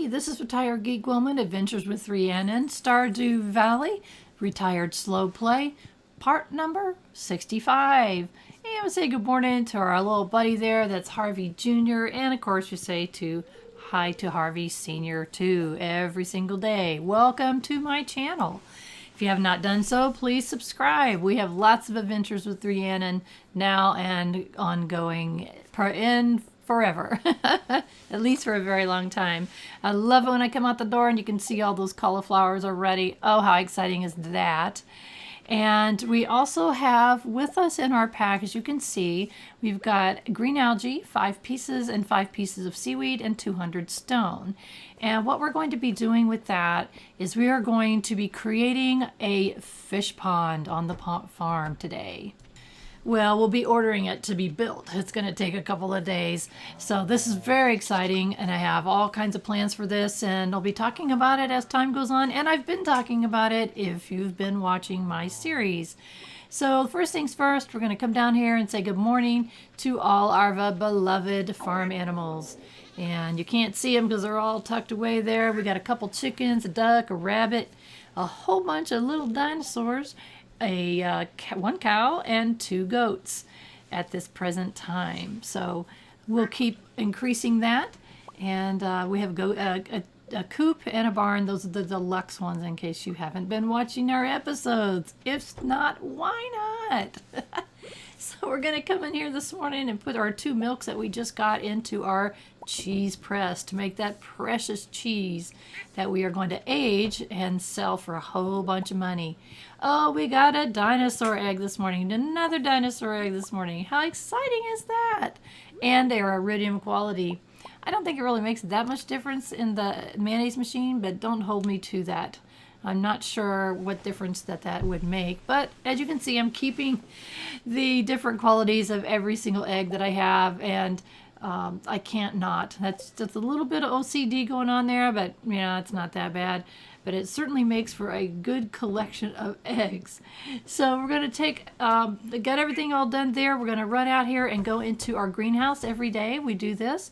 everybody. This is Retired Geek Woman, Adventures with 3NN, Stardew Valley, Retired Slow Play, part number 65. And we say good morning to our little buddy there, that's Harvey Jr. And of course we say hi to Harvey Sr. too, every single day. Welcome to my channel. If you have not done so, please subscribe. We have lots of adventures with 3NN now and ongoing in forever. At least for a very long time. I love it when I come out the door and you can see all those cauliflowers already. Oh, how exciting is that? And we also have with us in our pack, as you can see, we've got green algae, 5 pieces, and 5 pieces of seaweed, and 200 stone. And what we're going to be doing with that is we are going to be creating a fish pond on the farm today. Well, we'll be ordering it to be built. It's going to take a couple of days. So this is very exciting, and I have all kinds of plans for this, and I'll be talking about it as time goes on, and I've been talking about it if you've been watching my series. So first things first, we're going to come down here and say good morning to all our beloved farm animals. And you can't see them because they're all tucked away there. We got a couple chickens, a duck, a rabbit, a whole bunch of little dinosaurs, one cow, and 2 goats at this present time. So we'll keep increasing that, and we have a coop and a barn. Those are the deluxe ones in case you haven't been watching our episodes. If not, why not? So we're going to come in here this morning and put our 2 milks that we just got into our cheese press to make that precious cheese that we are going to age and sell for a whole bunch of money. Oh, we got a dinosaur egg this morning. Another dinosaur egg this morning. How exciting is that? And they are iridium quality. I don't think it really makes that much difference in the mayonnaise machine, but don't hold me to that. I'm not sure what difference that would make, but as you can see, I'm keeping the different qualities of every single egg that I have, and I can't not. That's just a little bit of OCD going on there, but it's not that bad. But it certainly makes for a good collection of eggs. So we're going to get everything all done there. We're going to run out here and go into our greenhouse every day. We do this.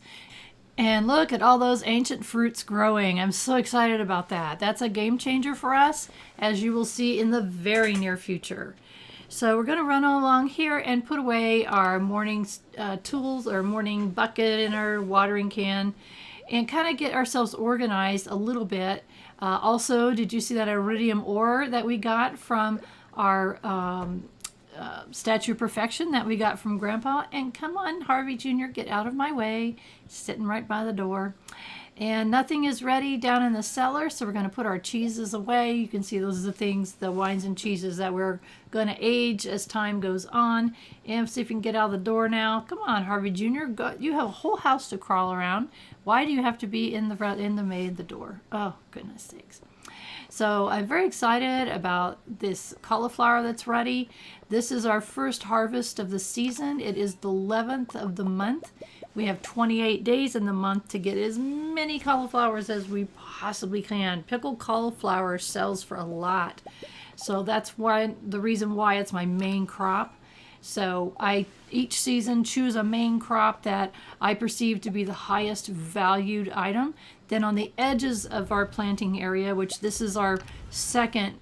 And look at all those ancient fruits growing. I'm so excited about that. That's a game changer for us, as you will see in the very near future. So we're going to run along here and put away our morning tools, our morning bucket and our watering can, and kind of get ourselves organized a little bit. Also, did you see that iridium ore that we got from our Statue of Perfection that we got from Grandpa? And come on, Harvey Jr., get out of my way. Sitting right by the door. And nothing is ready down in the cellar, so we're going to put our cheeses away. You can see those are the things, the wines and cheeses that we're going to age as time goes on. And see if we can get out of the door now. Come on, Harvey Jr., you have a whole house to crawl around. Why do you have to be in the door? Oh, goodness sakes. So I'm very excited about this cauliflower that's ready. This is our first harvest of the season. It is the 11th of the month. We have 28 days in the month to get as many cauliflowers as we possibly can. Pickled cauliflower sells for a lot. So that's the reason why it's my main crop. So I each season choose a main crop that I perceive to be the highest valued item. Then on the edges of our planting area, which this is our second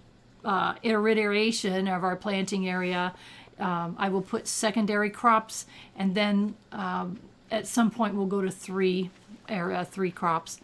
iteration of our planting area, I will put secondary crops, and then at some point we'll go to 3 crops.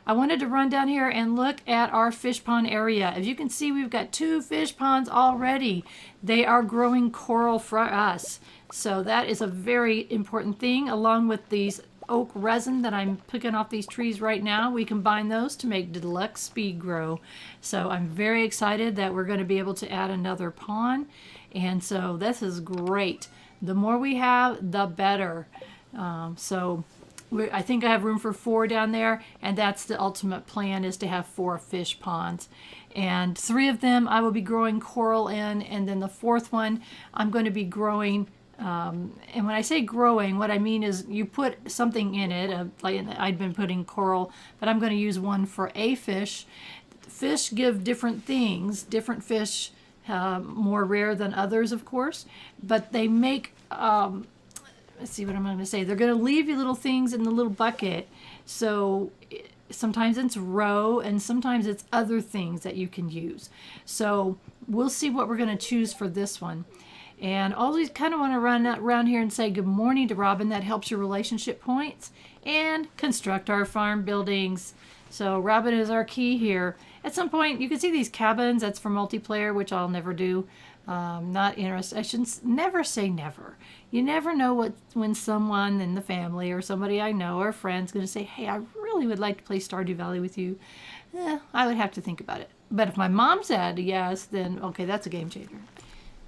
I wanted to run down here and look at our fish pond area. As you can see, we've got 2 fish ponds already. They are growing coral for us. So that is a very important thing, along with these oak resin that I'm picking off these trees right now. We combine those to make deluxe speed grow. So I'm very excited that we're going to be able to add another pond. And so this is great. The more we have, the better. I think I have room for 4 down there, and that's the ultimate plan, is to have 4 fish ponds. And 3 of them I will be growing coral in, and then the 4th one I'm going to be growing, and when I say growing, what I mean is you put something in it, like I've been putting coral, but I'm going to use one for a fish. Fish give different things. Different fish more rare than others, of course, but they make let's see what I'm going to say. They're going to leave you little things in the little bucket. So sometimes it's row, and sometimes it's other things that you can use. So we'll see what we're going to choose for this one. And always kind of want to run around here and say good morning to Robin. That helps your relationship points. And construct our farm buildings. So Robin is our key here. At some point, you can see these cabins. That's for multiplayer, which I'll never do. Not interested. I shouldn't never say never. You never know when someone in the family or somebody I know or a friend's going to say, hey, I really would like to play Stardew Valley with you. I would have to think about it. But if my mom said yes, then okay, that's a game changer.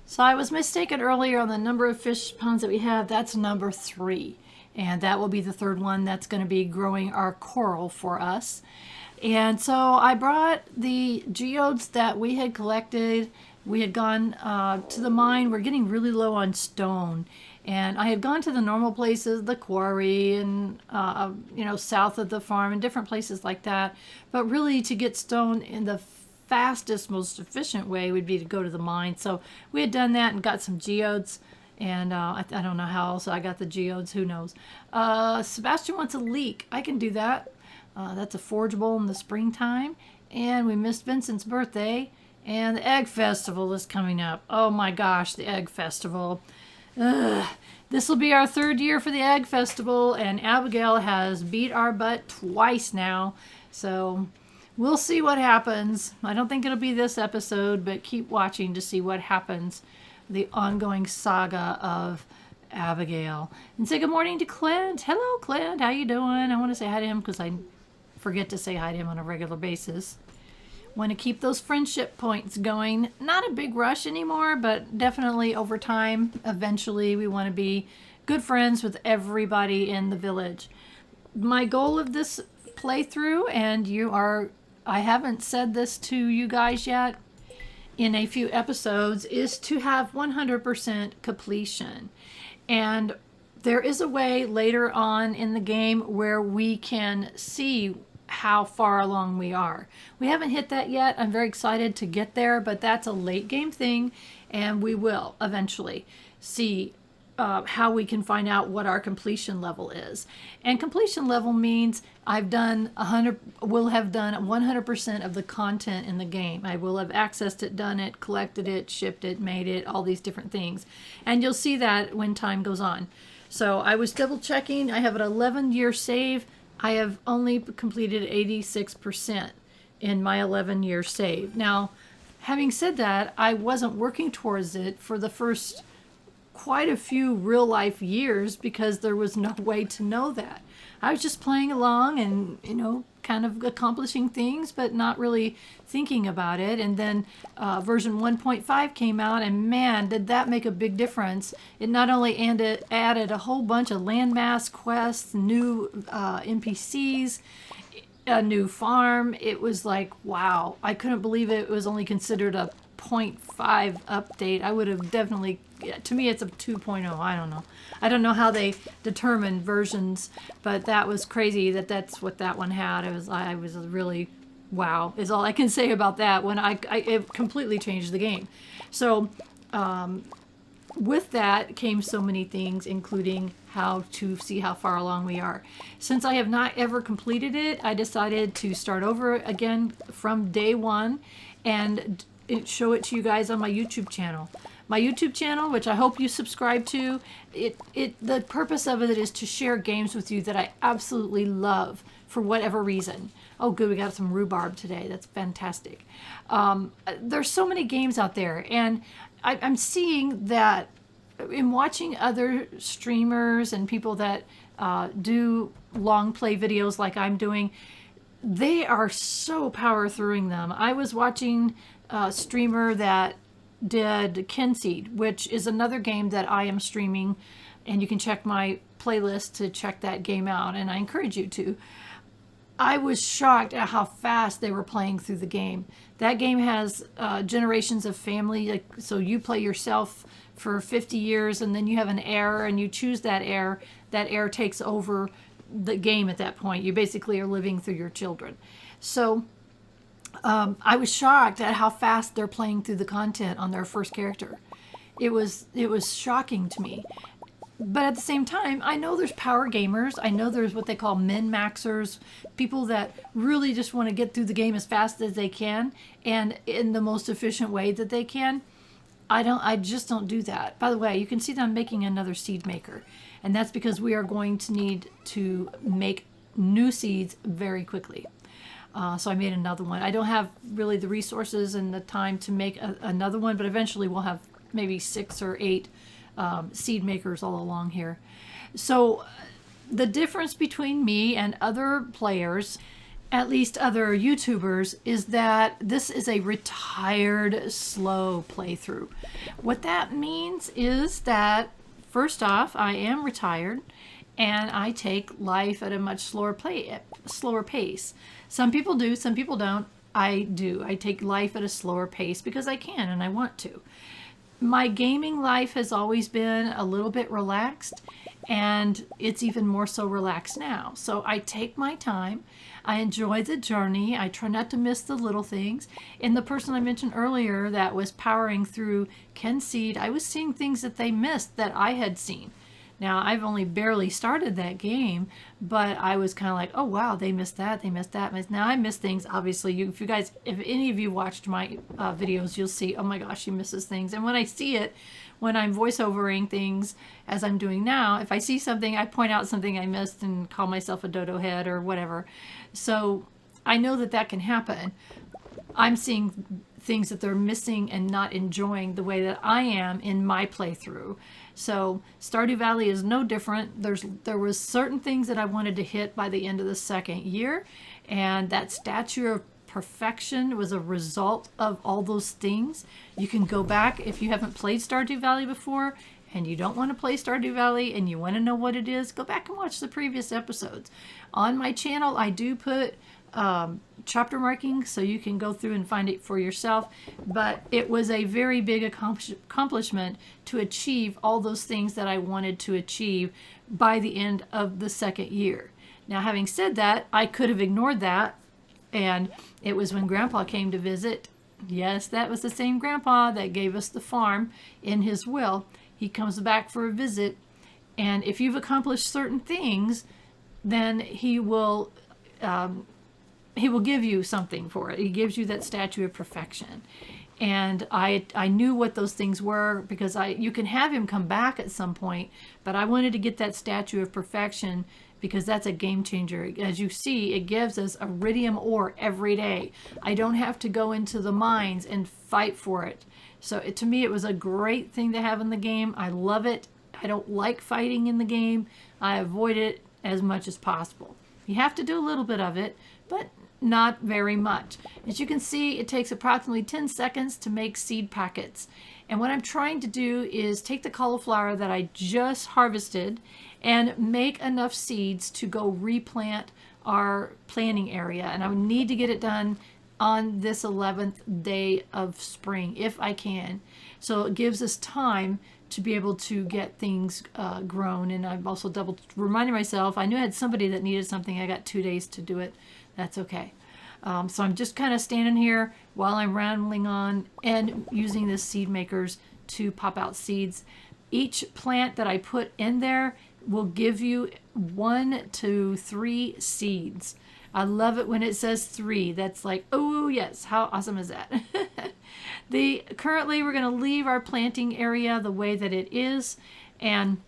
So I was mistaken earlier on the number of fish ponds that we have. That's number 3. And that will be the third one that's going to be growing our coral for us. And so I brought the geodes that we had collected. We had gone to the mine. We're getting really low on stone. And I had gone to the normal places, the quarry and, south of the farm and different places like that. But really to get stone in the fastest, most efficient way would be to go to the mine. So we had done that and got some geodes. And I don't know how else I got the geodes. Who knows? Sebastian wants a leek. I can do that. That's a forgeable in the springtime. And we missed Vincent's birthday. And the Egg Festival is coming up. Oh my gosh, the Egg Festival. This will be our 3rd year for the Egg Festival. And Abigail has beat our butt twice now. So we'll see what happens. I don't think it'll be this episode, but keep watching to see what happens. The ongoing saga of Abigail. And say good morning to Clint. Hello, Clint. How you doing? I want to say hi to him because I forget to say hi to him on a regular basis. Want to keep those friendship points going. Not a big rush anymore, but definitely over time, eventually we want to be good friends with everybody in the village. My goal of this playthrough, and I haven't said this to you guys yet, in a few episodes, is to have 100% completion. And there is a way later on in the game where we can see how far along we are. We haven't hit that yet. I'm very excited to get there, but that's a late game thing, and we will eventually see how we can find out what our completion level is. And completion level means will have done 100% of the content in the game. I will have accessed it, done it, collected it, shipped it, made it, all these different things. And you'll see that when time goes on. So I was double checking. I have an 11-year save. I have only completed 86% in my 11-year save. Now, having said that, I wasn't working towards it for the first quite a few real life years because there was no way to know that. I was just playing along and, kind of accomplishing things, but not really thinking about it. And then version 1.5 came out, and man, did that make a big difference. It not only added a whole bunch of landmass quests, new NPCs, a new farm. It was like, wow, I couldn't believe it was only considered a 0.5 update. I would have definitely, to me it's a 2.0. I don't know how they determine versions, but that was crazy that's what that one had. I was really, wow, is all I can say about that. When it completely changed the game. So with that came so many things, including how to see how far along we are. Since I have not ever completed it, I decided to start over again from day one and show it to you guys on my YouTube channel. My YouTube channel, which I hope you subscribe to, the purpose of it is to share games with you that I absolutely love for whatever reason. Oh, good, we got some rhubarb today. That's fantastic. There's so many games out there, and I'm seeing that in watching other streamers and people that do long play videos like I'm doing, they are so power throughing them. I was watching a streamer that did Kinseed, which is another game that I am streaming, and you can check my playlist to check that game out, and I encourage you to. I was shocked at how fast they were playing through the game. That game has generations of family, so you play yourself for 50 years, and then you have an heir, and you choose that heir. That heir takes over the game at that point. You basically are living through your children. So I was shocked at how fast they're playing through the content on their first character. It was shocking to me. But at the same time, I know there's power gamers. I know there's what they call min-maxers, people that really just want to get through the game as fast as they can and in the most efficient way that they can. I just don't do that. By the way, you can see that I'm making another seed maker. And that's because we are going to need to make new seeds very quickly. So I made another one. I don't have really the resources and the time to make another one, but eventually we'll have maybe 6 or 8 seed makers all along here. So the difference between me and other players, at least other YouTubers, is that this is a retired slow playthrough. What that means is that, first off, I am retired and I take life at a much slower pace. Some people do, some people don't. I do. I take life at a slower pace because I can and I want to. My gaming life has always been a little bit relaxed, and it's even more so relaxed now. So I take my time. I enjoy the journey. I try not to miss the little things. And the person I mentioned earlier that was powering through Ken Seed, I was seeing things that they missed that I had seen. Now, I've only barely started that game, but I was kind of like, oh, wow, they missed that, they missed that. Now, I miss things, obviously. If any of you watched my videos, you'll see, oh my gosh, she misses things. And when I see it, when I'm voiceovering things, as I'm doing now, if I see something, I point out something I missed and call myself a dodo head or whatever. So I know that that can happen. I'm seeing things that they're missing and not enjoying the way that I am in my playthrough. So Stardew Valley is no different. There was certain things that I wanted to hit by the end of the second year, and that statue of perfection was a result of all those things. You can go back if you haven't played Stardew Valley before and you don't want to play Stardew Valley and you want to know what it is, go back and watch the previous episodes. On my channel, I do put chapter markings so you can go through and find it for yourself, but it was a very big accomplishment to achieve all those things that I wanted to achieve by the end of the second year. Now, having said that, I could have ignored that, and it was when Grandpa came to visit. Yes, that was the same Grandpa that gave us the farm in his will. He comes back for a visit, and if you've accomplished certain things, then he will give you something for it. He gives you that statue of perfection. And I knew what those things were because you can have him come back at some point, but I wanted to get that statue of perfection because that's a game changer. As you see, it gives us iridium ore every day. I don't have to go into the mines and fight for it. So to me, it was a great thing to have in the game. I love it. I don't like fighting in the game. I avoid it as much as possible. You have to do a little bit of it, but not very much. As you can see, it takes approximately 10 seconds to make seed packets. And what I'm trying to do is take the cauliflower that I just harvested and make enough seeds to go replant our planting area. And I would need to get it done on this 11th day of spring if I can. So it gives us time to be able to get things grown. And I've also reminded myself, I knew I had somebody that needed something. I got 2 days to do it. That's okay. So I'm just kind of standing here while I'm rambling on and using the seed makers to pop out seeds. Each plant that I put in there will give you 1 to 3 seeds. I love it when it says 3. That's like, oh yes, how awesome is that? Currently we're going to leave our planting area the way that it is and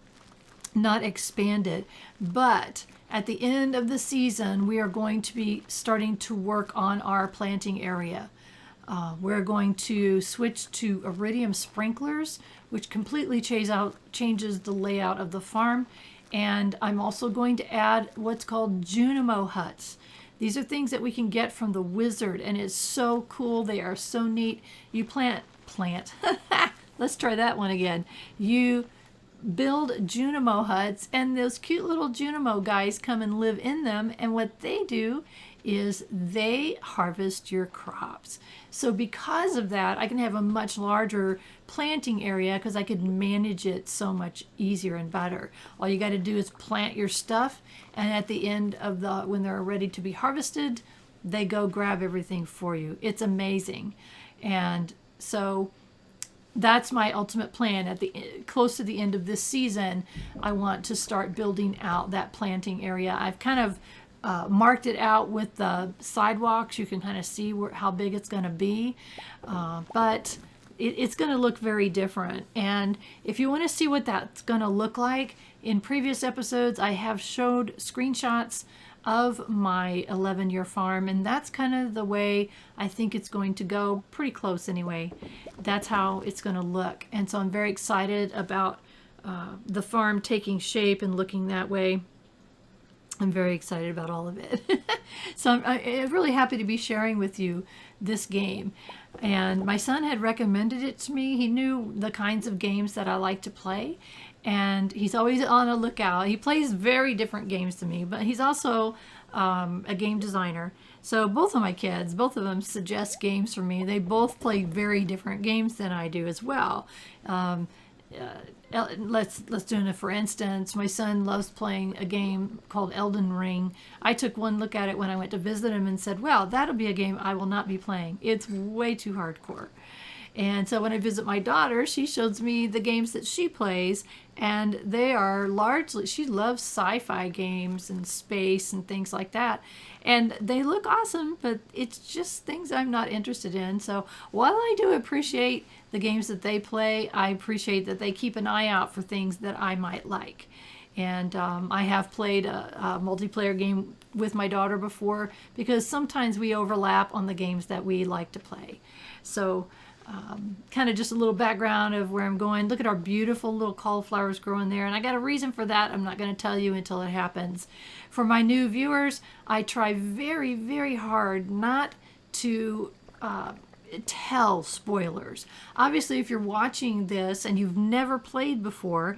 not expand it. But at the end of the season, we are going to be starting to work on our planting area. We're going to switch to iridium sprinklers, which completely changes the layout of the farm. And I'm also going to add what's called Junimo huts. These are things that we can get from the wizard, and it's so cool. They are so neat. You plant. Let's try that one again. You build Junimo huts, and those cute little Junimo guys come and live in them, and what they do is they harvest your crops. So because of that, I can have a much larger planting area because I could manage it so much easier and better. All you got to do is plant your stuff, and at the end of when they're ready to be harvested, they go grab everything for you. It's amazing. And so that's my ultimate plan. At the close to the end of this season, I want to start building out that planting area. I've kind of marked it out with the sidewalks. You can kind of see how big it's going to be, but it's going to look very different. And if you want to see what that's going to look like, in previous episodes I have showed screenshots of my 11-year farm, and that's kind of the way I think it's going to go, pretty close anyway. That's how it's going to look, and so I'm very excited about the farm taking shape and looking that way. I'm very excited about all of it. So I'm really happy to be sharing with you this game. And my son had recommended it to me. He knew the kinds of games that I like to play, and he's always on a lookout. He plays very different games to me, but he's also a game designer. So both of my kids, both of them suggest games for me. They both play very different games than I do as well. Let's do it. For instance, my son loves playing a game called Elden Ring. I took one look at it when I went to visit him and said, well, that'll be a game I will not be playing. It's way too hardcore. And so when I visit my daughter, she shows me the games that she plays, and they are largely, she loves sci-fi games and space and things like that. And they look awesome, but it's just things I'm not interested in. So while I do appreciate the games that they play, I appreciate that they keep an eye out for things that I might like. And I have played a multiplayer game with my daughter before, because sometimes we overlap on the games that we like to play. So kind of just a little background of where I'm going. Look at our beautiful little cauliflowers growing there, and I got a reason for that. I'm not going to tell you until it happens. For my new viewers, I try very, very hard not to tell spoilers. Obviously, if you're watching this and you've never played before,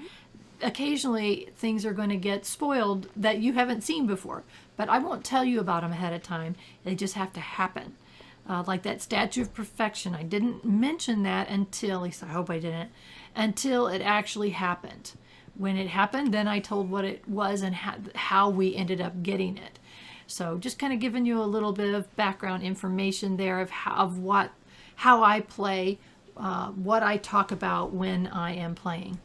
occasionally things are going to get spoiled that you haven't seen before, but I won't tell you about them ahead of time. They just have to happen. Like that Statue of Perfection. I didn't mention that until, at least I hope I didn't, until it actually happened. When it happened, then I told what it was and how we ended up getting it. So just kind of giving you a little bit of background information there of how I play, what I talk about when I am playing.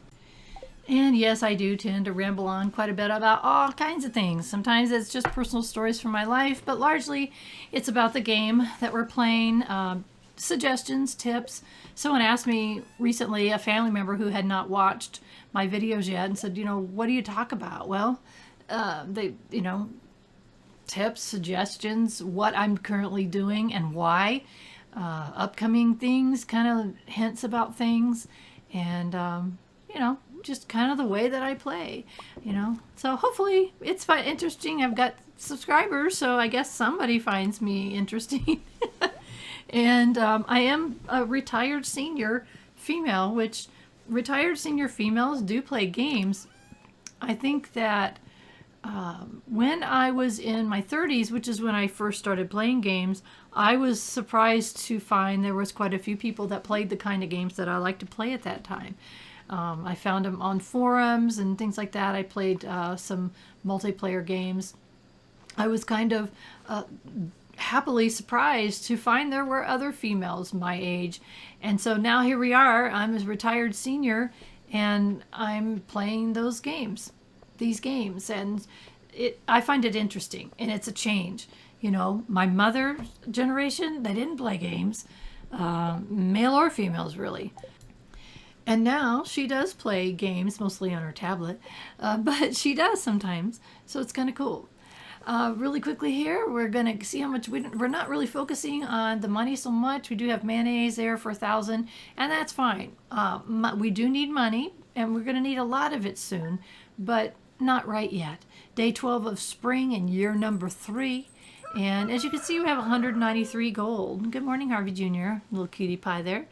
And yes, I do tend to ramble on quite a bit about all kinds of things. Sometimes it's just personal stories from my life, but largely it's about the game that we're playing, suggestions, tips. Someone asked me recently, a family member who had not watched my videos yet, and said, what do you talk about? Well, tips, suggestions, what I'm currently doing and why, upcoming things, kind of hints about things, and, just kind of the way that I play, So hopefully it's interesting. I've got subscribers, so I guess somebody finds me interesting. And I am a retired senior female, which retired senior females do play games. I think that when I was in my 30s, which is when I first started playing games, I was surprised to find there was quite a few people that played the kind of games that I like to play at that time. I found them on forums and things like that. I played some multiplayer games. I was kind of happily surprised to find there were other females my age. And so now here we are. I'm a retired senior, and I'm playing these games. And I find it interesting, and it's a change. My mother's generation, they didn't play games, male or females, really. And now she does play games, mostly on her tablet, but she does sometimes, so it's kind of cool. Really quickly here, we're going to see how much we're not really focusing on the money so much. We do have mayonnaise there for 1,000, and that's fine. We do need money, and we're going to need a lot of it soon, but not right yet. Day 12 of spring and year number 3. And as you can see, we have 193 gold. Good morning, Harvey Jr., little cutie pie there.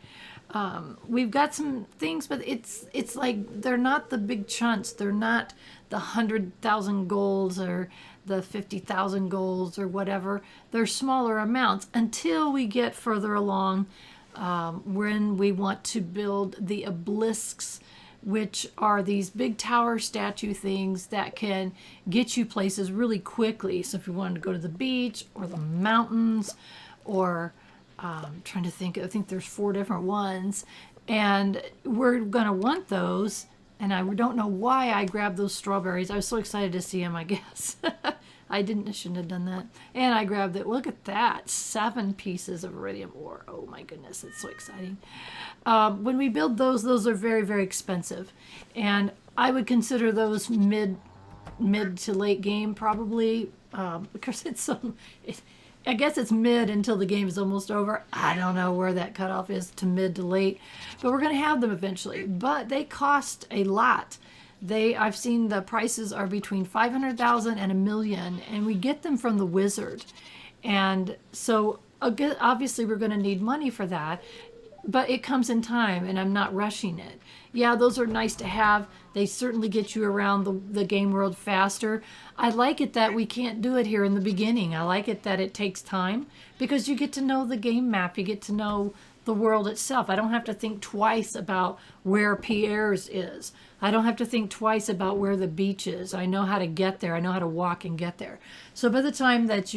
We've got some things, but it's like they're not the big chunks. They're not the 100,000 golds or the 50,000 golds or whatever. They're smaller amounts until we get further along when we want to build the obelisks, which are these big tower statue things that can get you places really quickly. So if you wanted to go to the beach or the mountains or trying to think, I think there's 4 different ones. And we're going to want those. And I don't know why I grabbed those strawberries. I was so excited to see them, I guess. Shouldn't have done that. And I grabbed it. Look at that. 7 pieces of iridium ore. Oh my goodness, it's so exciting. When we build those are very, very expensive. And I would consider those mid to late game probably, because I guess it's mid until the game is almost over. I don't know where that cutoff is to mid to late, but we're going to have them eventually. But they cost a lot. I've seen the prices are between 500,000 and $1 million, and we get them from the wizard. And so obviously we're going to need money for that, but it comes in time, and I'm not rushing it. Yeah, those are nice to have. They certainly get you around the game world faster. I like it that we can't do it here in the beginning. I like it that it takes time, because you get to know the game map. You get to know the world itself. I don't have to think twice about where Pierre's is. I don't have to think twice about where the beach is. I know how to get there. I know how to walk and get there. So by the time that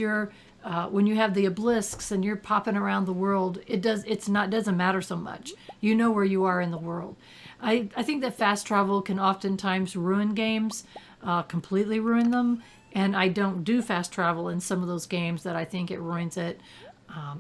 when you have the obelisks and you're popping around the world, it doesn't matter so much. You know where you are in the world. I think that fast travel can oftentimes ruin games, completely ruin them. And I don't do fast travel in some of those games that I think it ruins it.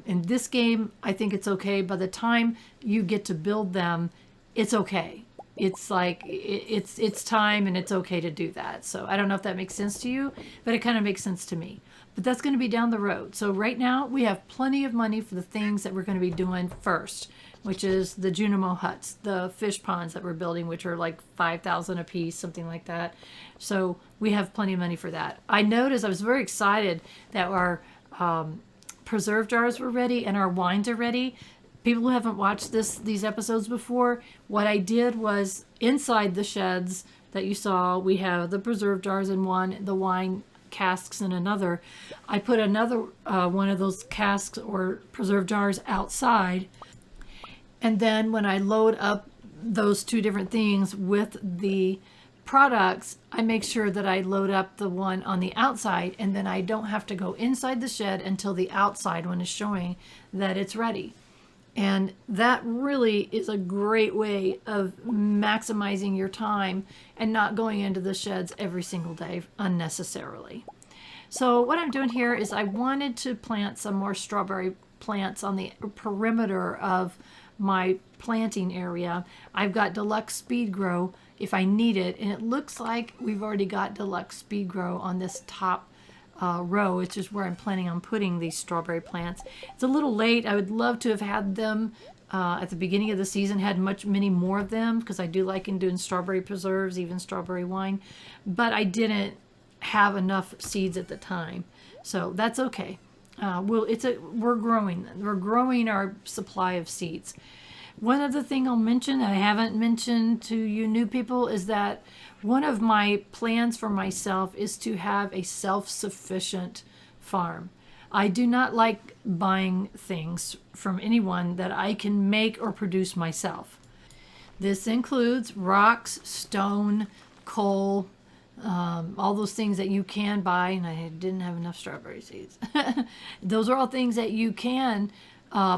In this game, I think it's okay. By the time you get to build them, it's okay. It's like, it's time, and it's okay to do that. So I don't know if that makes sense to you, but it kind of makes sense to me. But that's going to be down the road. So right now we have plenty of money for the things that we're going to be doing first, which is the Junimo huts, the fish ponds that we're building, which are like 5,000 a piece, something like that. So we have plenty of money for that. I noticed, I was very excited that our preserve jars were ready and our wines are ready. People who haven't watched these episodes before, what I did was inside the sheds that you saw, we have the preserve jars in one, the wine casks in another. I put another one of those casks or preserve jars outside. And then when I load up those 2 different things with the products, I make sure that I load up the one on the outside, and then I don't have to go inside the shed until the outside one is showing that it's ready. And that really is a great way of maximizing your time and not going into the sheds every single day unnecessarily. So what I'm doing here is I wanted to plant some more strawberry plants on the perimeter of my planting area. I've got Deluxe Speed Grow if I need it, and it looks like we've already got Deluxe Speed Grow on this top row, which is where I'm planning on putting these strawberry plants. It's a little late. I would love to have had them at the beginning of the season, had many more of them, because I do like doing strawberry preserves, even strawberry wine, but I didn't have enough seeds at the time, so that's okay. We're growing them. We're growing our supply of seeds. One other thing I'll mention that I haven't mentioned to you new people is that one of my plans for myself is to have a self-sufficient farm. I do not like buying things from anyone that I can make or produce myself. This includes rocks, stone, coal, all those things that you can buy, and I didn't have enough strawberry seeds. Those are all things that you can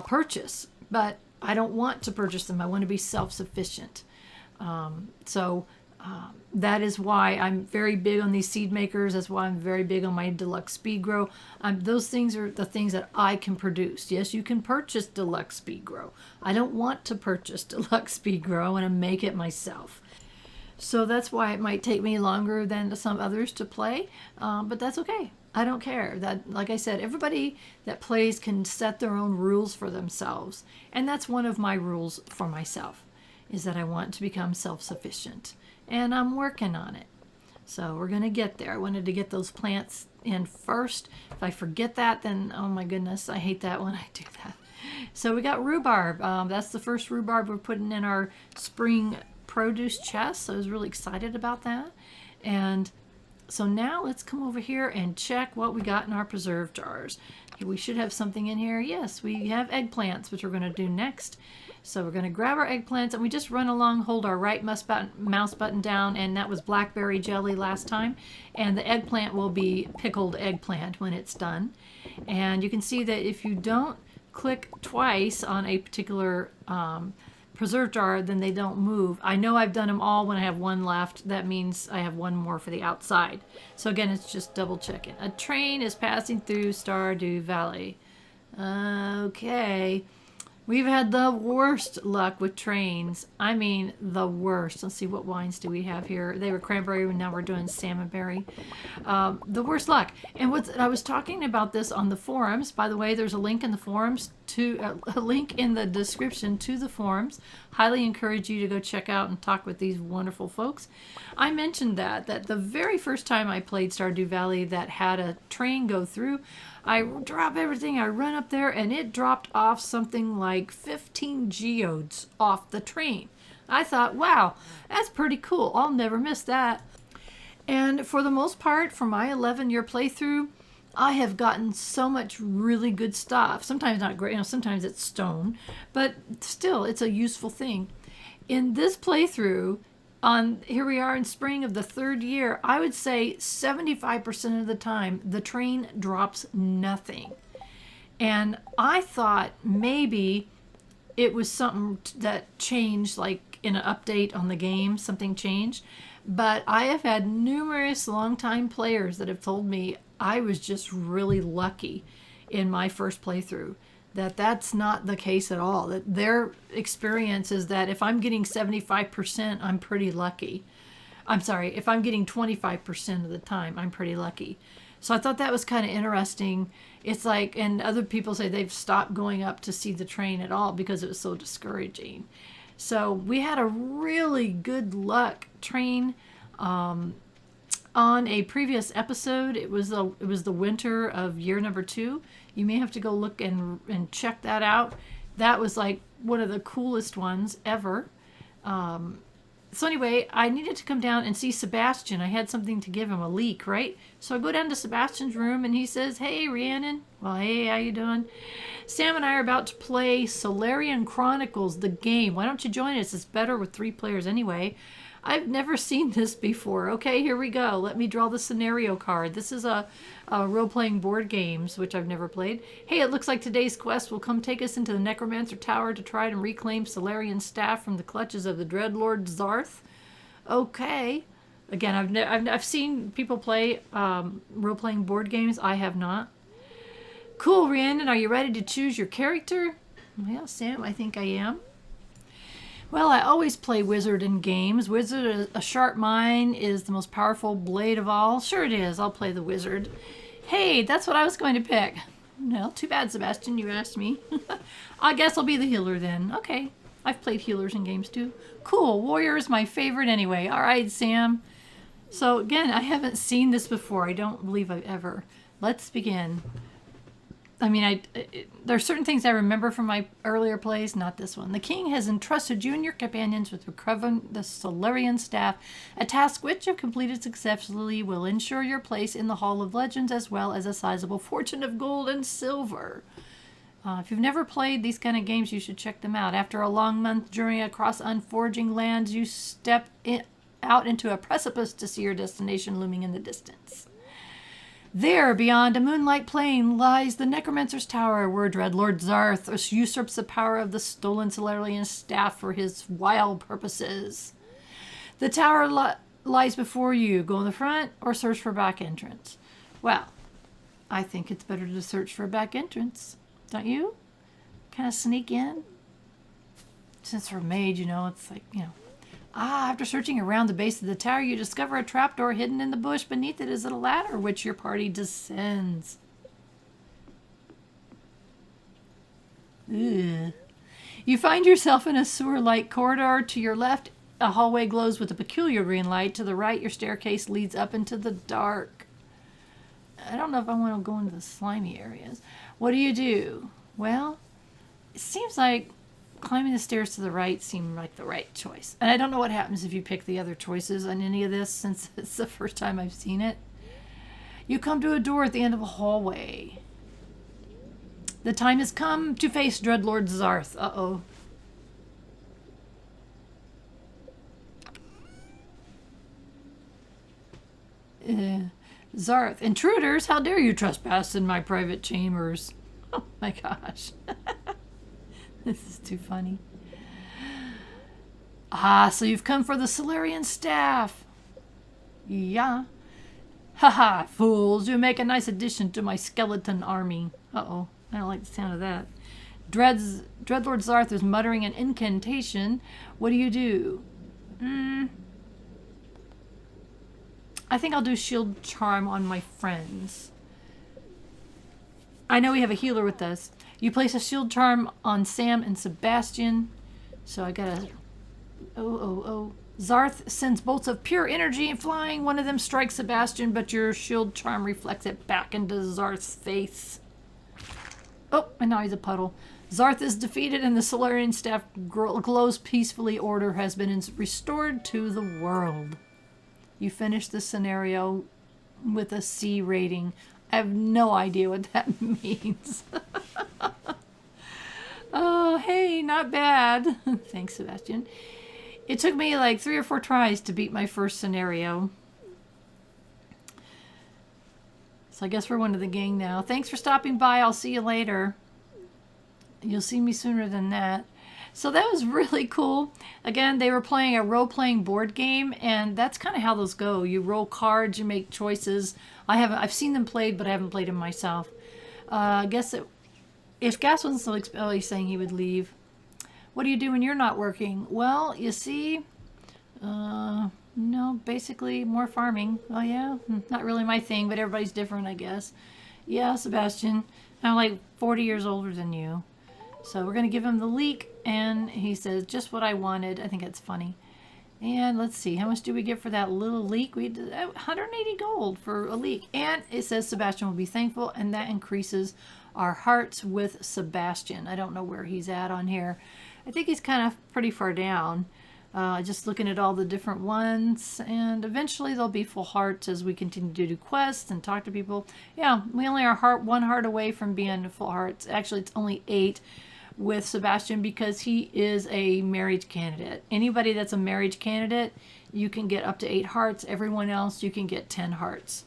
purchase, but I don't want to purchase them. I want to be self-sufficient. That is why I'm very big on these seed makers. That's why I'm very big on my Deluxe Speed Grow. Those things are the things that I can produce. Yes, you can purchase Deluxe Speed Grow. I don't want to purchase Deluxe Speed Grow. I want to make it myself. So that's why it might take me longer than some others to play, but that's okay. I don't care. That, like I said, everybody that plays can set their own rules for themselves. And that's one of my rules for myself, is that I want to become self-sufficient. And I'm working on it. So we're going to get there. I wanted to get those plants in first. If I forget that, then, oh my goodness, I hate that when I do that. So we got rhubarb. That's the first rhubarb we're putting in our spring produce chest. So I was really excited about that. And so now let's come over here and check what we got in our preserve jars. We should have something in here. Yes, we have eggplants, which we're going to do next. So we're going to grab our eggplants, and we just run along, hold our right mouse button down, and that was blackberry jelly last time. And the eggplant will be pickled eggplant when it's done. And you can see that if you don't click twice on a particular preserve jar, then they don't move. I know I've done them all when I have one left. That means I have one more for the outside. So again, it's just double checking. A train is passing through Stardew Valley. Okay. We've had the worst luck with trains. I mean, the worst. Let's see, what wines do we have here? They were cranberry, and now we're doing salmonberry. The worst luck. And I was talking about this on the forums. By the way, there's a link in the forums a link in the description to the forums. Highly encourage you to go check out and talk with these wonderful folks. I mentioned that the very first time I played Stardew Valley that had a train go through, I drop everything, I run up there, and it dropped off something like 15 geodes off the train. I thought, wow, that's pretty cool. I'll never miss that. And for the most part, for my 11-year playthrough, I have gotten so much really good stuff. Sometimes not great, sometimes it's stone, but still, it's a useful thing. In this playthrough, here we are in spring of the 3rd year, I would say 75% of the time, the train drops nothing. And I thought maybe it was something that changed, like in an update on the game, something changed. But I have had numerous longtime players that have told me I was just really lucky in my first playthrough. That's not the case at all. That their experience is that if I'm getting 75%, I'm pretty lucky. I'm sorry, if I'm getting 25% of the time, I'm pretty lucky. So I thought that was kind of interesting. It's like, and other people say they've stopped going up to see the train at all because it was so discouraging. So we had a really good luck train. On a previous episode, it was the winter of year number 2. You may have to go look and check that out. That was like one of the coolest ones ever. So anyway, I needed to come down and see Sebastian. I had something to give him, a leak, right? So I go down to Sebastian's room and he says, "Hey, Rhiannon." Well, hey, how you doing? "Sam and I are about to play Solarian Chronicles, the game. Why don't you join us? It's better with 3 players anyway." I've never seen this before. Okay, here we go. Let me draw the scenario card. This is a role-playing board games, which I've never played. "Hey, it looks like today's quest will come take us into the Necromancer Tower to try and reclaim Solarian staff from the clutches of the Dreadlord Zarth." Okay. Again, I've seen people play role-playing board games. I have not. "Cool, Rhiannon. Are you ready to choose your character?" "Well, Sam, I think I am." "Well, I always play wizard in games. Wizard, a sharp mind, is the most powerful blade of all." "Sure it is. I'll play the wizard." "Hey, that's what I was going to pick." "Well, too bad, Sebastian. You asked me." "I guess I'll be the healer then." "Okay. I've played healers in games too." "Cool. Warrior is my favorite anyway." "All right, Sam." So again, I haven't seen this before. I don't believe I've ever. Let's begin. I mean, there are certain things I remember from my earlier plays, not this one. "The king has entrusted you and your companions with recovering the Solarian staff, a task which, if completed successfully, will ensure your place in the Hall of Legends as well as a sizable fortune of gold and silver." If you've never played these kind of games, you should check them out. "After a long month journey across unforging lands, you step out into a precipice to see your destination looming in the distance. There, beyond a moonlight plain, lies the Necromancer's Tower, where Dreadlord Zarth usurps the power of the stolen Solarian staff for his wild purposes. The tower lies before you. Go in the front or search for a back entrance." Well, I think it's better to search for a back entrance. Don't you? Kind of sneak in. Since we're mage, it's like, after searching around the base of the tower, you discover a trapdoor hidden in the bush. Beneath it is a ladder which your party descends. Ugh. You find yourself in a sewer-like corridor. To your left, a hallway glows with a peculiar green light. To the right, your staircase leads up into the dark. I don't know if I want to go into the slimy areas. What do? Well, it seems like climbing the stairs to the right seemed like the right choice. And I don't know what happens if you pick the other choices on any of this, since it's the first time I've seen it. You come to a door at the end of a hallway. The time has come to face Dreadlord Zarth. Uh-oh. Zarth. "Intruders, how dare you trespass in my private chambers?" Oh my gosh. This is too funny. Ah, so you've come for the Solarian staff. Yeah. Haha, fools, you make a nice addition to my skeleton army. Uh-oh, I don't like the sound of that. Dreadlord Zarth is muttering an incantation. What do you do? I think I'll do Shield Charm on my friends. I know we have a healer with us. You place a Shield Charm on Sam and Sebastian. So I gotta... Oh. Zarth sends bolts of pure energy flying. One of them strikes Sebastian, but your Shield Charm reflects it back into Zarth's face. Oh, and now he's a puddle. Zarth is defeated and the Solarian staff glows peacefully. Order has been restored to the world. You finish the scenario with a C rating. I have no idea what that means. Oh, hey, not bad. Thanks, Sebastian. It took me like 3 or 4 tries to beat my first scenario. So I guess we're one of the gang now. Thanks for stopping by. I'll see you later. You'll see me sooner than that. So that was really cool. Again, they were playing a role-playing board game, and that's kind of how those go. You roll cards, you make choices. I've seen them played, but I haven't played them myself. I guess if Gas wasn't so expelled, he's saying he would leave. What do you do when you're not working? Well, you see, no, basically more farming. Oh yeah, not really my thing, but everybody's different, I guess. Yeah, Sebastian, I'm like 40 years older than you. So we're going to give him the leek, and he says, just what I wanted. I think that's funny. And let's see, how much do we get for that little leek? We did 180 gold for a leek. And it says Sebastian will be thankful, and that increases our hearts with Sebastian. I don't know where he's at on here. I think he's kind of pretty far down. Just looking at all the different ones, and eventually they'll be full hearts as we continue to do quests and talk to people. Yeah, we only are one heart away from being full hearts. Actually, it's only 8 with Sebastian because he is a marriage candidate. Anybody that's a marriage candidate, you can get up to 8 hearts. Everyone else, you can get 10 hearts.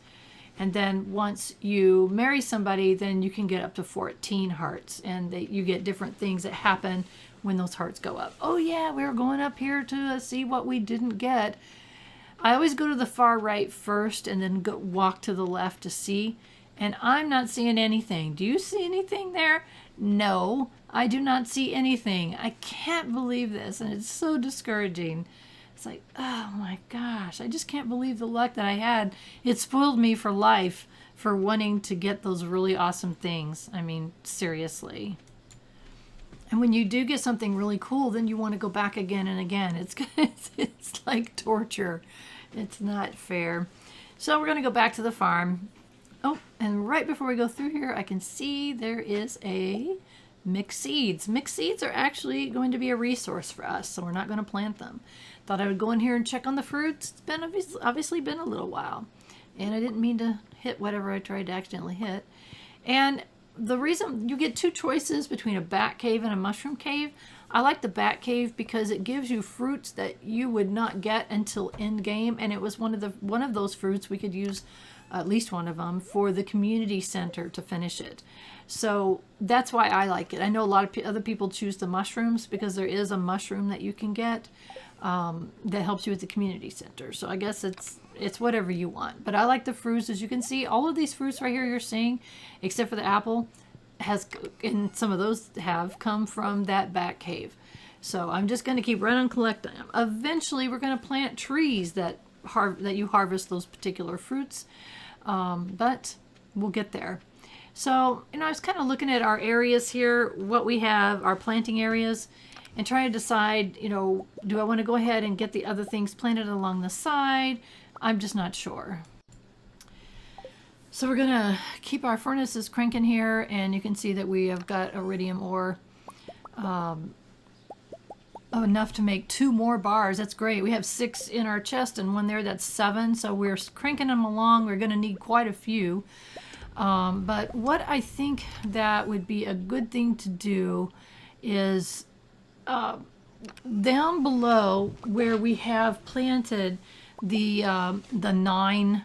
And then once you marry somebody, then you can get up to 14 hearts. And you get different things that happen when those hearts go up. Oh yeah, we were going up here to see what we didn't get. I always go to the far right first and then walk to the left to see. And I'm not seeing anything. Do you see anything there? No, I do not see anything. I can't believe this, and it's so discouraging. It's like, oh my gosh, I just can't believe the luck that I had. It spoiled me for life for wanting to get those really awesome things. I mean, seriously. And when you do get something really cool, then you want to go back again and again. It's like torture. It's not fair. So we're going to go back to the farm. Oh, and right before we go through here, I can see there is a mixed seeds. Mixed seeds are actually going to be a resource for us, so we're not going to plant them. Thought I would go in here and check on the fruits. It's been obviously been a little while, and I didn't mean to hit whatever I tried to accidentally hit. And the reason you get 2 choices between a bat cave and a mushroom cave. I like the bat cave because it gives you fruits that you would not get until end game, and it was one of those fruits we could use, at least one of them, for the community center to finish it. So that's why I like it. I know a lot of other people choose the mushrooms because there is a mushroom that you can get that helps you with the community center. So I guess it's whatever you want. But I like the fruits. As you can see, all of these fruits right here you're seeing, except for the apple, and some of those have come from that bat cave. So I'm just going to keep running and collecting them. Eventually we're going to plant trees that you harvest those particular fruits. But we'll get there. So, I was kind of looking at our areas here, what we have, our planting areas, and trying to decide, do I want to go ahead and get the other things planted along the side? I'm just not sure. So we're going to keep our furnaces cranking here, and you can see that we have got iridium ore. Enough to make 2 more bars. That's great. We have 6 in our chest and 1 there. That's 7. So we're cranking them along. We're going to need quite a few. But what I think that would be a good thing to do is down below where we have planted the 9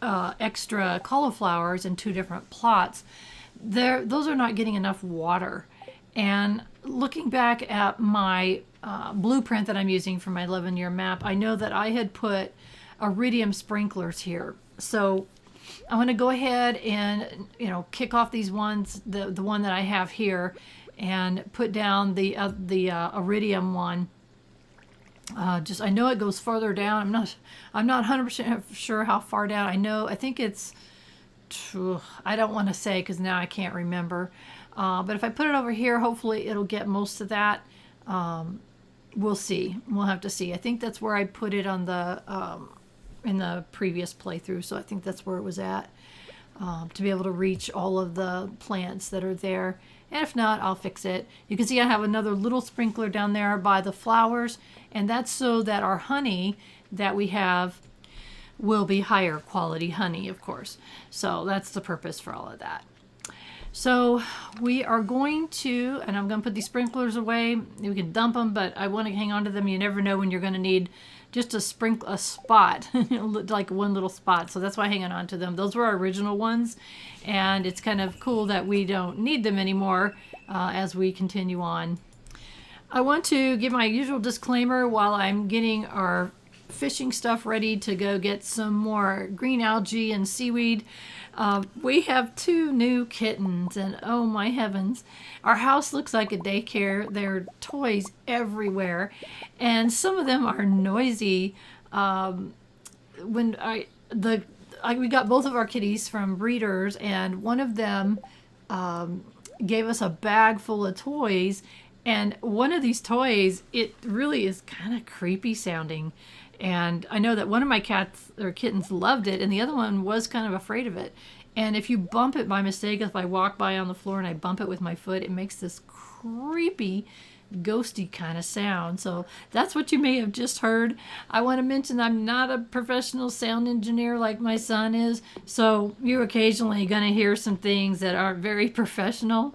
extra cauliflowers in 2 different plots. Those are not getting enough water. And looking back at my blueprint that I'm using for my 11-year map, I know that I had put iridium sprinklers here. So I'm going to go ahead and, kick off these ones, the one that I have here, and put down the iridium one. I know it goes further down. I'm not 100% sure how far down. I think it's, I don't want to say because now I can't remember. But if I put it over here, hopefully it'll get most of that. We'll see. We'll have to see. I think that's where I put it on the in the previous playthrough, so I think that's where it was at, to be able to reach all of the plants that are there. And if not, I'll fix it. You can see I have another little sprinkler down there by the flowers, and that's so that our honey that we have will be higher quality honey, of course. So that's the purpose for all of that. So we are going to, and I'm going to put these sprinklers away. We can dump them, but I want to hang on to them. You never know when you're going to need just a spot, like one little spot. So that's why I'm hanging on to them. Those were our original ones, and it's kind of cool that we don't need them anymore as we continue on. I want to give my usual disclaimer while I'm getting our fishing stuff ready to go get some more green algae and seaweed. We have 2 new kittens, and oh my heavens, our house looks like a daycare. There are toys everywhere, and some of them are noisy. We got both of our kitties from breeders, and one of them gave us a bag full of toys, and one of these toys, it really is kind of creepy sounding. And I know that one of my cats or kittens loved it, and the other one was kind of afraid of it. And if you bump it by mistake, if I walk by on the floor and I bump it with my foot, it makes this creepy, ghosty kind of sound. So that's what you may have just heard. I want to mention I'm not a professional sound engineer like my son is, so you're occasionally going to hear some things that aren't very professional.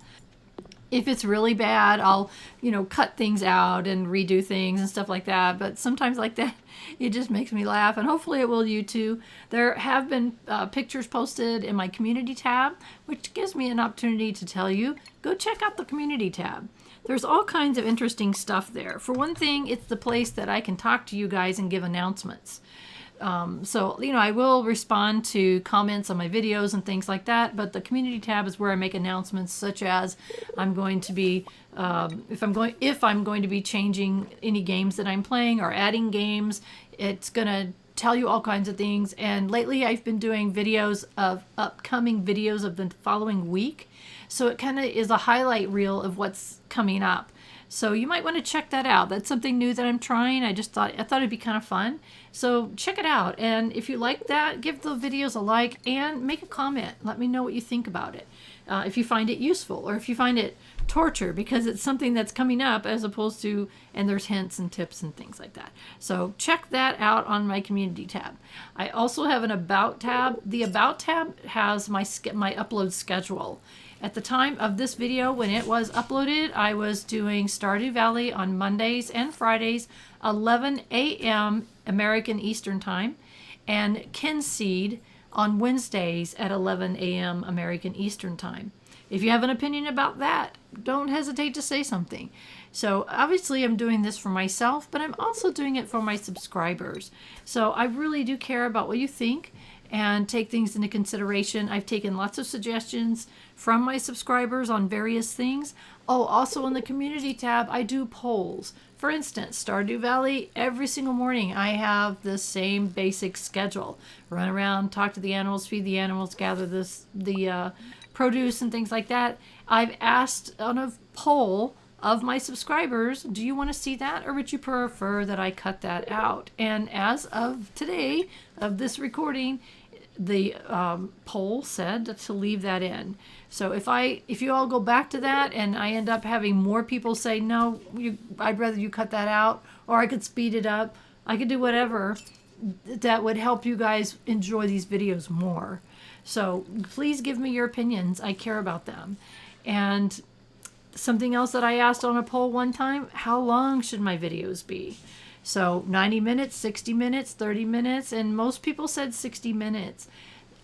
If it's really bad, I'll, cut things out and redo things and stuff like that. But sometimes like that, it just makes me laugh. And hopefully it will you too. There have been pictures posted in my community tab, which gives me an opportunity to tell you, go check out the community tab. There's all kinds of interesting stuff there. For one thing, it's the place that I can talk to you guys and give announcements. So, I will respond to comments on my videos and things like that, but the community tab is where I make announcements, such as I'm going to be, if I'm going to be changing any games that I'm playing or adding games. It's going to tell you all kinds of things. And lately I've been doing videos of upcoming videos of the following week. So it kind of is a highlight reel of what's coming up. So you might want to check that out. That's something new that I'm trying. I thought it'd be kind of fun. So check it out. And if you like that, give the videos a like and make a comment. Let me know what you think about it. If you find it useful or if you find it torture because it's something that's coming up as opposed to, and there's hints and tips and things like that. So check that out on my community tab. I also have an about tab. The about tab has my upload schedule. At the time of this video, when it was uploaded, I was doing Stardew Valley on Mondays and Fridays, 11 a.m. American Eastern Time, and Kinseed on Wednesdays at 11 a.m. American Eastern Time. If you have an opinion about that, don't hesitate to say something. So obviously I'm doing this for myself, but I'm also doing it for my subscribers. So I really do care about what you think and take things into consideration. I've taken lots of suggestions from my subscribers on various things. Oh, also in the community tab, I do polls. For instance, Stardew Valley, every single morning I have the same basic schedule. Run around, talk to the animals, feed the animals, gather the produce and things like that. I've asked on a poll of my subscribers, do you want to see that or would you prefer that I cut that out? And as of today, of this recording, the poll said to leave that in. So if you all go back to that and I end up having more people say, no, I'd rather you cut that out, or I could speed it up, I could do whatever that would help you guys enjoy these videos more. So please give me your opinions. I care about them. And something else that I asked on a poll one time, how long should my videos be? So 90 minutes, 60 minutes, 30 minutes, and most people said 60 minutes.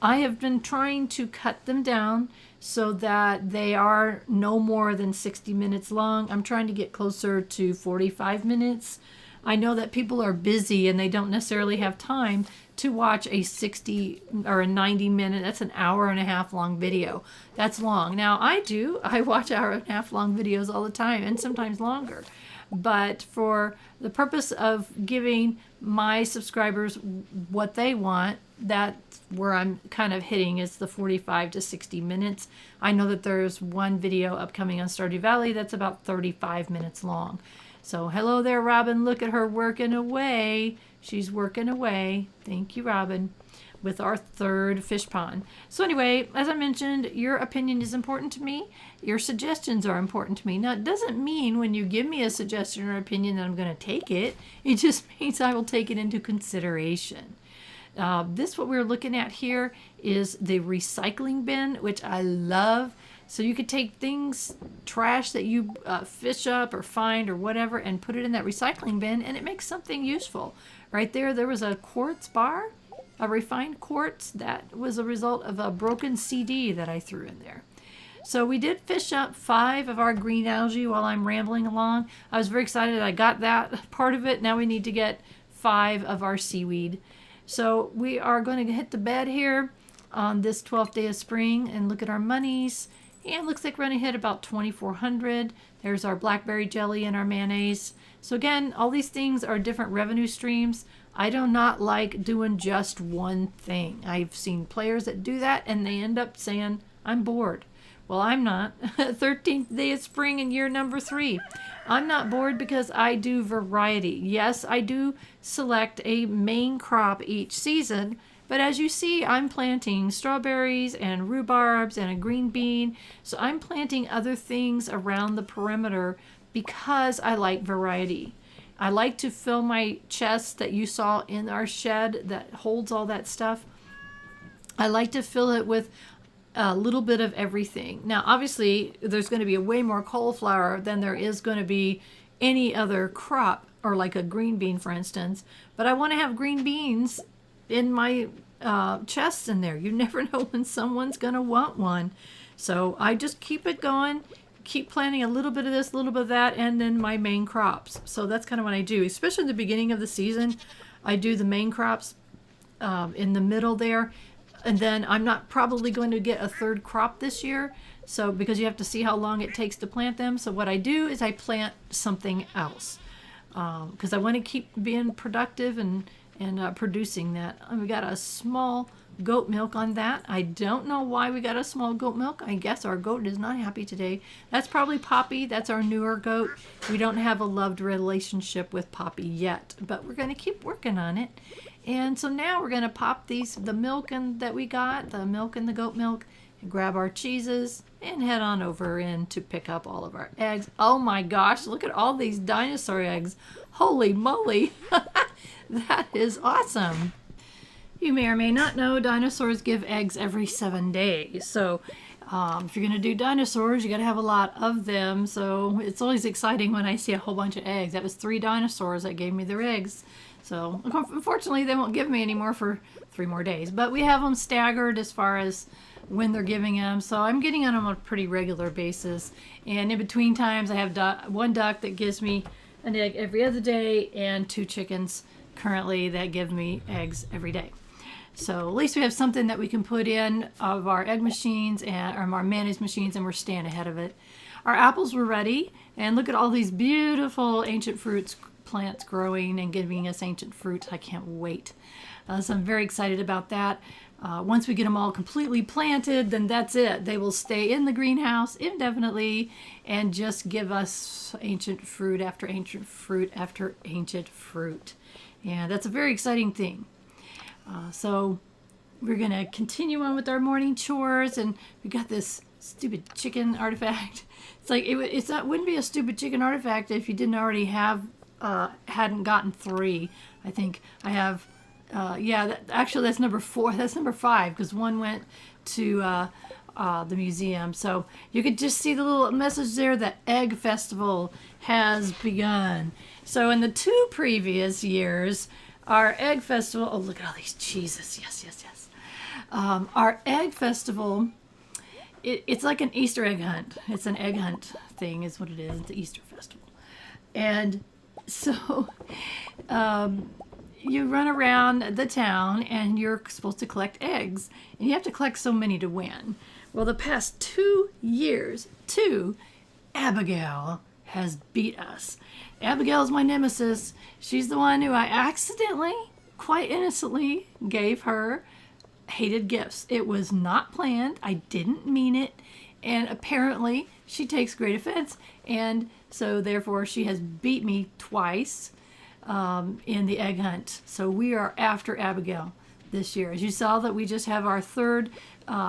I have been trying to cut them down so that they are no more than 60 minutes long. I'm trying to get closer to 45 minutes. I know that people are busy and they don't necessarily have time to watch a 60 or a 90-minute, that's an hour and a half long video. That's long. Now I do. I watch hour and a half long videos all the time and sometimes longer. But for the purpose of giving my subscribers what they want, that's where I'm kind of hitting is the 45 to 60 minutes. I know that there's one video upcoming on Stardew Valley that's about 35 minutes long. So hello there, Robin. Look at her working away. She's working away. Thank you, Robin, with our third fish pond. So anyway, as I mentioned, your opinion is important to me. Your suggestions are important to me. Now, it doesn't mean when you give me a suggestion or opinion that I'm going to take it. It just means I will take it into consideration. What we're looking at here is the recycling bin, which I love. So you could take things, trash that you fish up or find or whatever, and put it in that recycling bin, and it makes something useful. Right there was a quartz bar, a refined quartz that was a result of a broken CD that I threw in there. So we did fish up 5 of our green algae while I'm rambling along. I was very excited I got that part of it. Now we need to get 5 of our seaweed. So we are going to hit the bed here on this 12th day of spring and look at our monies. And it looks like we're going to hit about 2,400. There's our blackberry jelly and our mayonnaise. So again, all these things are different revenue streams. I do not like doing just one thing. I've seen players that do that and they end up saying, I'm bored. Well, I'm not. 13th day of spring and year number 3. I'm not bored because I do variety. Yes, I do select a main crop each season, but as you see, I'm planting strawberries and rhubarbs and a green bean. So I'm planting other things around the perimeter because I like variety. I like to fill my chest that you saw in our shed that holds all that stuff. I like to fill it with a little bit of everything. Now, obviously, there's going to be way more cauliflower than there is going to be any other crop, or like a green bean, for instance. But I want to have green beans in my chests in there. You never know when someone's going to want one. So I just keep it going, keep planting a little bit of this, a little bit of that, and then my main crops. So that's kind of what I do, especially in the beginning of the season. I do the main crops in the middle there. And then I'm not probably going to get a third crop this year. So because you have to see how long it takes to plant them. So what I do is I plant something else because I want to keep being productive and producing that. We got a small goat milk on that. I don't know why we got a small goat milk. I guess our goat is not happy today. That's probably Poppy. That's our newer goat. We don't have a loved relationship with Poppy yet, but we're going to keep working on it. And so now we're going to pop the milk that we got, the milk and the goat milk, and grab our cheeses and head on over in to pick up all of our eggs. Oh my gosh, look at all these dinosaur eggs. Holy moly. That is awesome. You may or may not know dinosaurs give eggs every 7 days. So if you're going to do dinosaurs, you got to have a lot of them. So it's always exciting when I see a whole bunch of eggs. That was 3 dinosaurs that gave me their eggs. So unfortunately, they won't give me any more for 3 more days. But we have them staggered as far as when they're giving them. So I'm getting on them on a pretty regular basis. And in between times, I have 1 duck that gives me an egg every other day and 2 chickens currently that give me eggs every day. So at least we have something that we can put in of our egg machines and our mayonnaise machines, and we're staying ahead of it. Our apples were ready, and look at all these beautiful ancient fruits plants growing and giving us ancient fruit. I can't wait. So I'm very excited about that. Once we get them all completely planted, then that's it. They will stay in the greenhouse indefinitely and just give us ancient fruit after ancient fruit after ancient fruit. And that's a very exciting thing. So we're going to continue on with our morning chores, and we got this stupid chicken artifact. It's like, wouldn't be a stupid chicken artifact if you didn't already have, hadn't gotten 3. I think I have, actually that's number 4. That's number 5 because 1 went to the museum. So you could just see the little message there that Egg Festival has begun. So in the 2 previous years, our Egg Festival, oh, look at all these cheeses. Yes, yes, yes. Our Egg Festival It's like an Easter egg hunt. It's an egg hunt thing, is what it is. It's the Easter festival, and so you run around the town and you're supposed to collect eggs, and you have to collect so many to win. Well, the past 2 years, Abigail has beat us. Abigail's my nemesis. She's the one who I accidentally, quite innocently, gave her hated gifts. It was not planned. I didn't mean it. And apparently she takes great offense. And so therefore she has beat me twice in the egg hunt. So we are after Abigail this year. As you saw, that we just have our third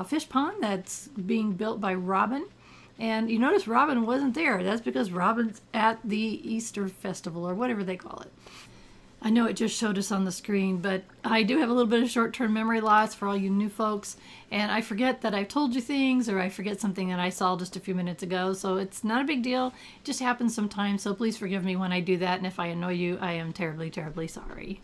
fish pond that's being built by Robin. And you notice Robin wasn't there. That's because Robin's at the Easter festival, or whatever they call it. I know it just showed us on the screen, but I do have a little bit of short-term memory loss for all you new folks, and I forget that I've told you things, or I forget something that I saw just a few minutes ago, so it's not a big deal. It just happens sometimes, so please forgive me when I do that, and if I annoy you, I am terribly, terribly sorry.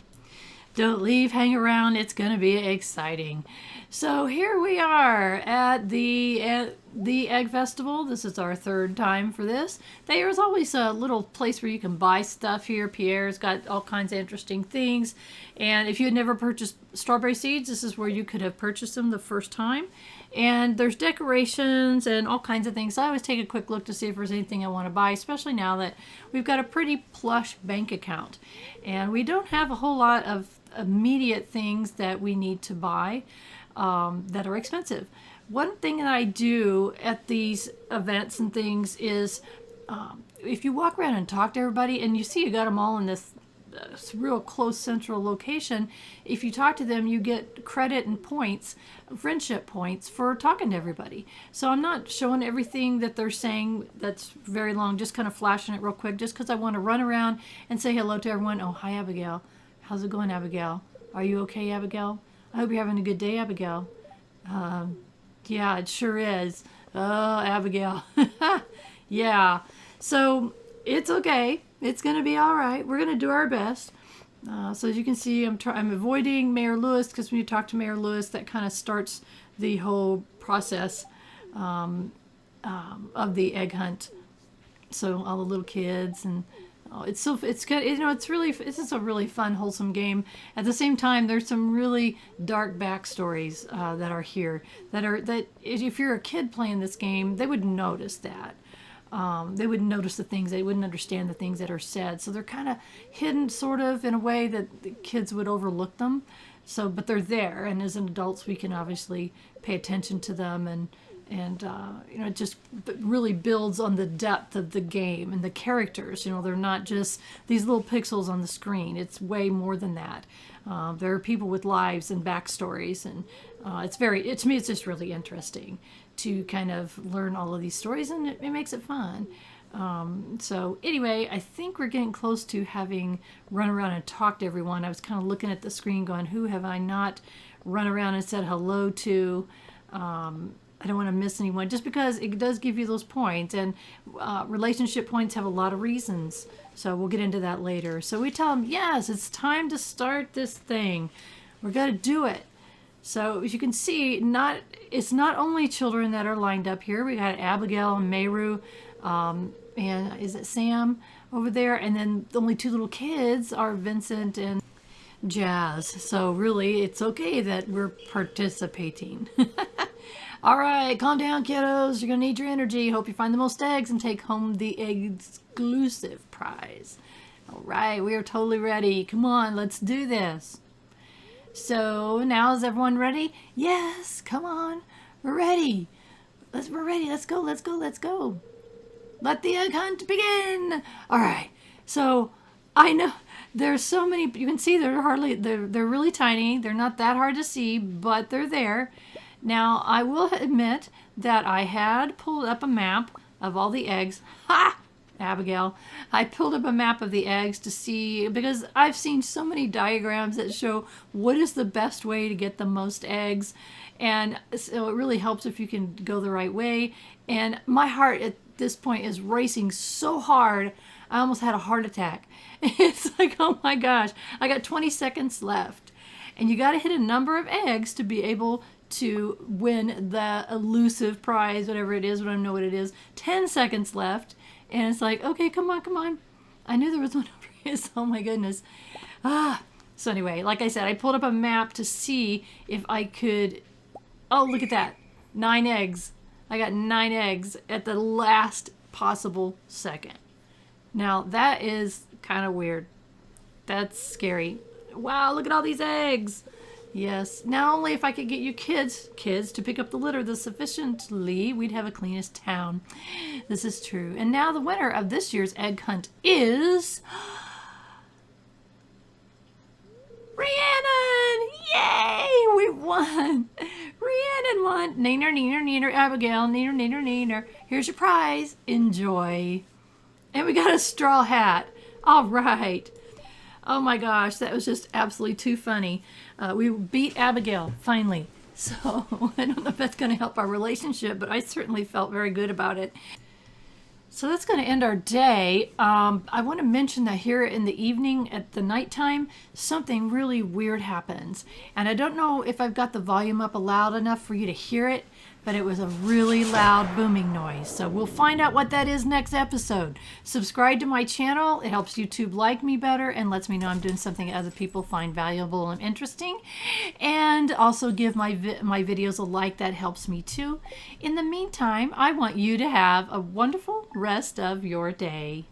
Don't leave, hang around, it's going to be exciting. So here we are at the Egg Festival. This is our third time for this. There's always a little place where you can buy stuff here. Pierre's got all kinds of interesting things. And if you had never purchased strawberry seeds, this is where you could have purchased them the first time. And there's decorations and all kinds of things. So I always take a quick look to see if there's anything I want to buy, especially now that we've got a pretty plush bank account. And we don't have a whole lot of immediate things that we need to buy that are expensive. One thing that I do at these events and things is if you walk around and talk to everybody and you see you got them all in this real close central location, if you talk to them you get credit and points, friendship points, for talking to everybody. So I'm not showing everything that they're saying that's very long, just kind of flashing it real quick just because I want to run around and say hello to everyone. Oh, hi Abigail. How's it going, Abigail? Are you okay, Abigail? I hope you're having a good day, Abigail. Yeah, it sure is. Oh, Abigail. Yeah. So it's okay. It's going to be all right. We're going to do our best. So as you can see, I'm avoiding Mayor Lewis, because when you talk to Mayor Lewis, that kind of starts the whole process of the egg hunt. So all the little kids and it's good. This is a really fun, wholesome game. At the same time, there's some really dark backstories that are here. That if you're a kid playing this game, they would notice that. They wouldn't notice the things. They wouldn't understand the things that are said. So they're kind of hidden, sort of, in a way that the kids would overlook them. So, but they're there, and as adults, we can obviously pay attention to them and it just really builds on the depth of the game and the characters. They're not just these little pixels on the screen. It's way more than that. There are people with lives and backstories, and to me, it's just really interesting to kind of learn all of these stories, and it makes it fun. So anyway, I think we're getting close to having run around and talked to everyone. I was kind of looking at the screen going, who have I not run around and said hello to? I don't want to miss anyone, just because it does give you those points, and relationship points have a lot of reasons. So we'll get into that later. So we tell them, yes, it's time to start this thing. We're going to do it. So as you can see, it's not only children that are lined up here. We got Abigail and Meru, and is it Sam over there? And then the only two little kids are Vincent and Jazz. So really, it's okay that we're participating. All right, calm down, kiddos. You're going to need your energy. Hope you find the most eggs and take home the exclusive prize. All right, we are totally ready. Come on, let's do this. So now is everyone ready? Yes, come on. We're ready. We're ready. Let's go, let's go, let's go. Let the egg hunt begin. All right, so I know there's so many. You can see they're really tiny. They're not that hard to see, but they're there. Now, I will admit that I had pulled up a map of all the eggs. Ha! Abigail. I pulled up a map of the eggs to see, because I've seen so many diagrams that show what is the best way to get the most eggs. And so it really helps if you can go the right way. And my heart at this point is racing so hard, I almost had a heart attack. It's like, oh my gosh, I got 20 seconds left. And you got to hit a number of eggs to be able to win the elusive prize, whatever it is. We don't know what it is. 10 seconds left. And it's like, okay, come on, come on. I knew there was one over here. Oh my goodness. So anyway, like I said, I pulled up a map to see if I could... Oh, look at that. 9 eggs. I got 9 eggs at the last possible second. Now, that is kind of weird. That's scary. Wow, look at all these eggs. Yes. Now only if I could get you kids to pick up the litter sufficiently, we'd have a cleanest town. This is true. And now the winner of this year's egg hunt is... Rhiannon! Yay! We won! Rhiannon won! Neener, neener, neener, Abigail. Neener, neener, neener. Here's your prize. Enjoy. And we got a straw hat. All right. Oh my gosh, that was just absolutely too funny. We beat Abigail, finally. So I don't know if that's going to help our relationship, but I certainly felt very good about it. So that's going to end our day. I want to mention that here in the evening at the nighttime, something really weird happens. And I don't know if I've got the volume up loud enough for you to hear it, but it was a really loud booming noise. So we'll find out what that is next episode. Subscribe to my channel. It helps YouTube like me better and lets me know I'm doing something other people find valuable and interesting. And also give my videos a like. That helps me too. In the meantime, I want you to have a wonderful rest of your day.